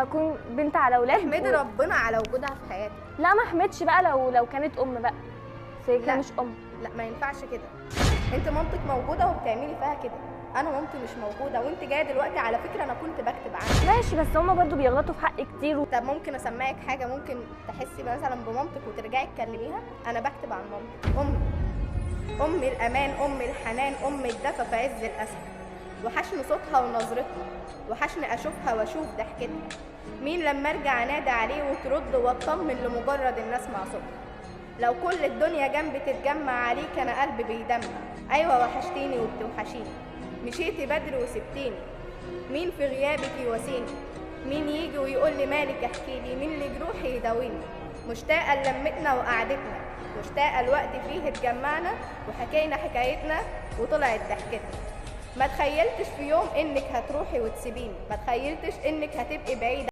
لما اكون بنت على اولاد. احمدي ربنا على وجودها في حياتك. لا ما احمدش بقى لو كانت ام بقى، بس هي لا. مش ام. لا ما ينفعش كده، انت مامتك موجوده وبتعملي فيها كده، انا مامتي مش موجوده وانت جايه دلوقتي. على فكره انا كنت بكتب عنها. ماشي، بس هما برضو بيغلطوا في حقي كتير. طب ممكن اسمعك حاجه ممكن تحسي مثلا بمامتك وترجعي تكلميها؟ انا بكتب عن مامتي. امي الامان، امي الحنان، امي الدفى في عز الاسد. وحشني صوتها ونظرتها، وحشني اشوفها واشوف ضحكتها. مين لما ارجع انادي عليه وترد واطمن لمجرد ان اسمع صوتها. لو كل الدنيا جنبي تتجمع عليك انا قلبي بيدمع. ايوه وحشتيني وبتوحشيني، مشيتي بدري وسبتيني. مين في غيابك يواسيني؟ مين يجي ويقول لي مالك احكي لي؟ مين اللي جروحي يداويني؟ مشتاقه للمتنا وقعدتنا، مشتاقه الوقت فيه اتجمعنا وحكينا حكايتنا وطلعت ضحكتنا. ما تخيلتش في يوم انك هتروحي وتسيبيني، ما تخيلتش انك هتبقي بعيده